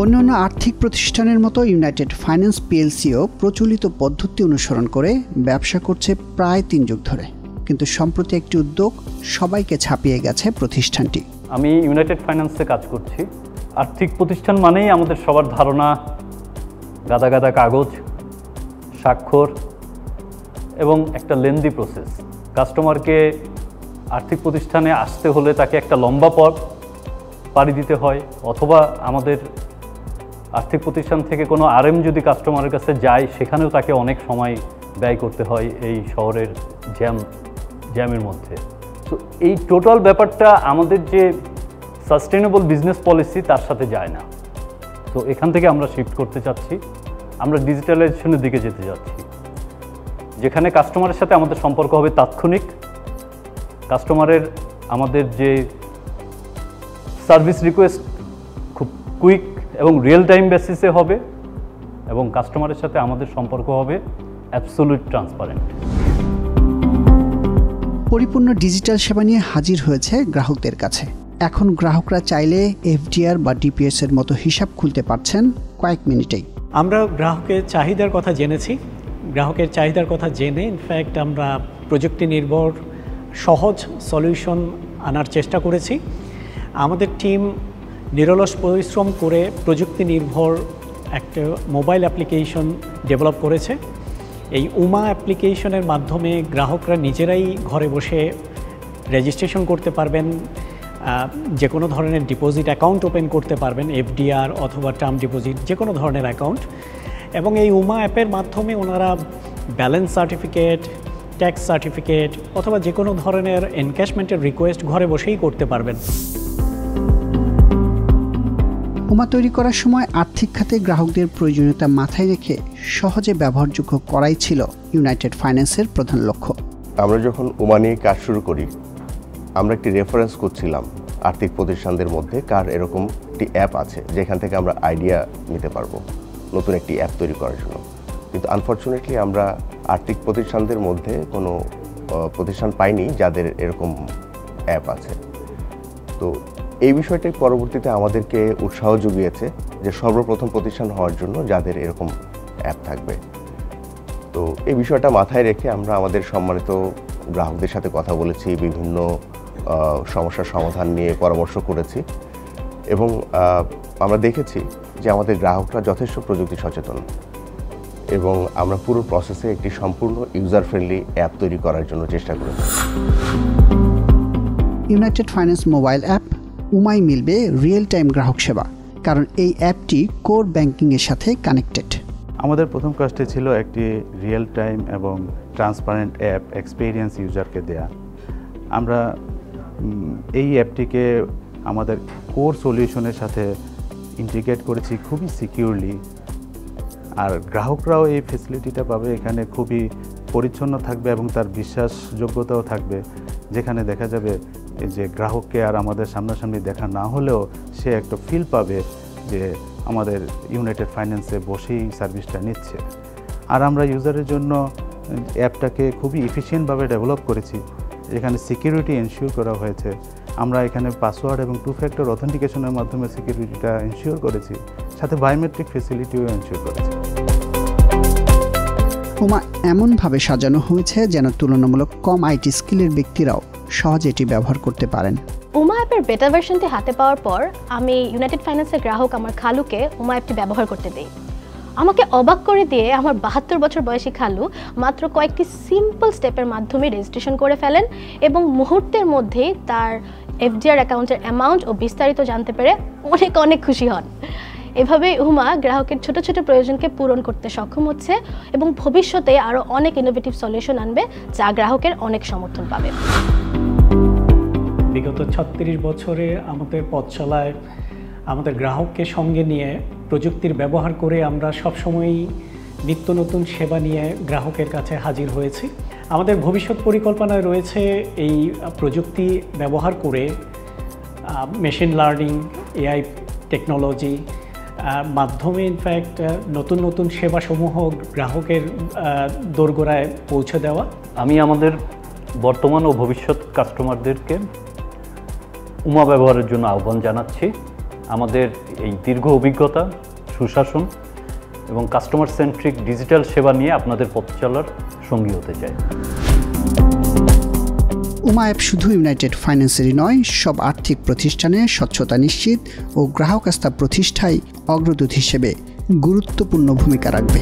অন্যান্য আর্থিক প্রতিষ্ঠানের মতো ইউনাইটেড ফাইন্যান্স পিএলসিও প্রচলিত পদ্ধতি অনুসরণ করে ব্যবসা করছে প্রায় ৩ যুগ ধরে, কিন্তু সম্প্রতি একটি উদ্যোগ সবাইকে ছাপিয়ে গেছে প্রতিষ্ঠানটি। আমি ইউনাইটেড ফাইন্যান্সে কাজ করছি। আর্থিক প্রতিষ্ঠান মানেই আমাদের সবার ধারণা গাদা গাদা কাগজ, স্বাক্ষর এবং একটা লেন্দি প্রসেস। কাস্টমারকে আর্থিক প্রতিষ্ঠানে আসতে হলে তাকে একটা লম্বা পথ পাড়ি দিতে হয়, অথবা আমাদের আর্থিক প্রতিষ্ঠান থেকে কোনো আরএম যদি কাস্টমারের কাছে যায় সেখানেও তাকে অনেক সময় ব্যয় করতে হয় এই শহরের জ্যামের মধ্যে। তো এই টোটাল ব্যাপারটা আমাদের যে সাস্টেনেবল বিজনেস পলিসি তার সাথে যায় না। তো এখান থেকে আমরা শিফট করতে চাচ্ছি, আমরা ডিজিটালাইজেশনের দিকে যেতে যাচ্ছি, যেখানে কাস্টমারের সাথে আমাদের সম্পর্ক হবে তাৎক্ষণিক, কাস্টমারের আমাদের যে সার্ভিস রিকোয়েস্ট খুব কুইক এবং রিয়েল টাইম বেসিসে হবে, এবং কাস্টমারের সাথে আমাদের সম্পর্ক হবে অ্যাবসোলিউট ট্রান্সপারেন্ট। পরিপূর্ণ ডিজিটাল সেবা নিয়ে হাজির হয়েছে গ্রাহকদের কাছে। এখন গ্রাহকরা চাইলে এফডিআর বা ডিপিএস এর মতো হিসাব খুলতে পারছেন কয়েক মিনিটেই। আমরা গ্রাহকের চাহিদার কথা জেনেছি, গ্রাহকের চাহিদার কথা জেনে ইনফ্যাক্ট আমরা প্রযুক্তি নির্ভর সহজ সলিউশন আনার চেষ্টা করেছি। আমাদের টিম নিরলস পরিশ্রম করে প্রযুক্তি নির্ভর একটা মোবাইল অ্যাপ্লিকেশন ডেভেলপ করেছে। এই উমা অ্যাপ্লিকেশনের মাধ্যমে গ্রাহকরা নিজেরাই ঘরে বসে রেজিস্ট্রেশন করতে পারবেন, যে কোনো ধরনের ডিপোজিট অ্যাকাউন্ট ওপেন করতে পারবেন, এফডিআর অথবা টার্ম ডিপোজিট, যে কোনো ধরনের অ্যাকাউন্ট। এবং এই উমা অ্যাপের মাধ্যমে ওনারা ব্যালেন্স সার্টিফিকেট, ট্যাক্স সার্টিফিকেট অথবা যে কোনো ধরনের এনক্যাশমেন্টের রিকোয়েস্ট ঘরে বসেই করতে পারবেন। উমা তৈরি করার সময় আর্থিক খাতে গ্রাহকদের প্রয়োজনীয়তা মাথায় রেখে সহজে ব্যবহারযোগ্য করাই ছিল ইউনাইটেড ফাইন্যান্সের প্রধান লক্ষ্য। আমরা যখন উমা নিয়ে কাজ শুরু করি, আমরা একটি রেফারেন্স করছিলাম আর্থিক প্রতিষ্ঠানদের মধ্যে কার এরকম একটি অ্যাপ আছে যেখান থেকে আমরা আইডিয়া নিতে পারবো নতুন একটি অ্যাপ তৈরি করার জন্য। কিন্তু আনফর্চুনেটলি আমরা আর্থিক প্রতিষ্ঠানদের মধ্যে কোনো প্রতিষ্ঠান পাইনি যাদের এরকম অ্যাপ আছে। তো এই বিষয়টি পরবর্তীতে আমাদেরকে উৎসাহ জুগিয়েছে যে সর্বপ্রথম প্রতিষ্ঠান হওয়ার জন্য যাদের এরকম অ্যাপ থাকবে। তো এই বিষয়টা মাথায় রেখে আমরা আমাদের সম্মানিত গ্রাহকদের সাথে কথা বলেছি, বিভিন্ন সমস্যার সমাধান নিয়ে পরামর্শ করেছি, এবং আমরা দেখেছি যে আমাদের গ্রাহকরা যথেষ্ট প্রযুক্তি সচেতন, এবং আমরা পুরো প্রসেসে একটি সম্পূর্ণ ইউজার ফ্রেন্ডলি অ্যাপ তৈরি করার জন্য চেষ্টা করেছি। ইউনাইটেড ফাইন্যান্স মোবাইল অ্যাপ উমায় মিলবে রিয়েল টাইম গ্রাহক সেবা, কারণ এই অ্যাপটি কোর ব্যাংকিংয়ের সাথে কানেক্টেড। আমাদের প্রথম কাজটি ছিল একটি রিয়েল টাইম এবং ট্রান্সপারেন্ট অ্যাপ এক্সপিরিয়েন্স ইউজারকে দেয়া। আমরা এই অ্যাপটিকে আমাদের কোর সলিউশনের সাথে ইন্টিগ্রেট করেছি খুবই সিকিউরলি, আর গ্রাহকরাও এই ফেসিলিটিটা পাবে। এখানে খুবই পরিচ্ছন্ন থাকবে এবং তার বিশ্বাসযোগ্যতাও থাকবে, যেখানে দেখা যাবে যে গ্রাহককে আর আমাদের সামনাসামনি দেখা না হলেও সে একটা ফিল পাবে যে আমাদের ইউনাইটেড ফাইন্যান্সে বসেই সার্ভিসটা নিচ্ছে। আর আমরা ইউজারের জন্য অ্যাপটাকে খুবই এফিশিয়েন্টভাবে ডেভেলপ করেছি, এখানে সিকিউরিটি এনশিওর করা হয়েছে। আমরা এখানে পাসওয়ার্ড এবং 2 ফ্যাক্টর অথেন্টিকেশনের মাধ্যমে সিকিউরিটিটা এনশিওর করেছি, সাথে বায়োমেট্রিক ফেসিলিটিও এনশিওর করেছি। উমা এমনভাবে সাজানো হয়েছে যেন তুলনামূলক কম আইটি স্কিলের ব্যক্তিরাও সহজে এটি ব্যবহার করতে পারেন। উমা অ্যাপের বেটা ভার্সনটি হাতে পাওয়ার পর আমি ইউনাইটেড ফাইন্যান্সের গ্রাহক আমার খালুকে উমা অ্যাপটি ব্যবহার করতে দিই। আমাকে অবাক করে দিয়ে আমার 72 বছর বয়সী খালু মাত্র কয়েকটি সিম্পল স্টেপের মাধ্যমে রেজিস্ট্রেশন করে ফেলেন এবং মুহূর্তের মধ্যেই তার এফডিআর অ্যাকাউন্টের অ্যামাউন্ট ও বিস্তারিত জানতে পেরে অনেক অনেক খুশি হন। এভাবে উমা গ্রাহকের ছোট ছোট প্রয়োজনকে পূরণ করতে সক্ষম হচ্ছে এবং ভবিষ্যতে আরও অনেক ইনোভেটিভ সলিউশন আনবে যা গ্রাহকের অনেক সমর্থন পাবে। বিগত 36 বছরে আমাদের পথ চলায় আমাদের গ্রাহককে সঙ্গে নিয়ে প্রযুক্তির ব্যবহার করে আমরা সবসময়ই নিত্য নতুন সেবা নিয়ে গ্রাহকের কাছে হাজির হয়েছি। আমাদের ভবিষ্যৎ পরিকল্পনায় রয়েছে এই প্রযুক্তি ব্যবহার করে মেশিন লার্নিং, এআই টেকনোলজি মাধ্যমে ইনফ্যাক্ট নতুন নতুন সেবাসমূহ গ্রাহকের দোরগোড়ায় পৌঁছে দেওয়া। আমি আমাদের বর্তমান ও ভবিষ্যৎ কাস্টমারদেরকে উমা ব্যবহারের জন্য আহ্বান জানাচ্ছি। আমাদের এই দীর্ঘ অভিজ্ঞতা, সুশাসন এবং কাস্টমার সেন্ট্রিক ডিজিটাল সেবা নিয়ে আপনাদের পথ চলার সঙ্গী হতে চাই। উমা অ্যাপ শুধু ইউনাইটেড ফাইন্যান্সেরই নয়, সব আর্থিক প্রতিষ্ঠানে স্বচ্ছতা নিশ্চিত ও গ্রাহক আস্থা প্রতিষ্ঠায় অগ্রদূত হিসেবে গুরুত্বপূর্ণ ভূমিকা রাখবে।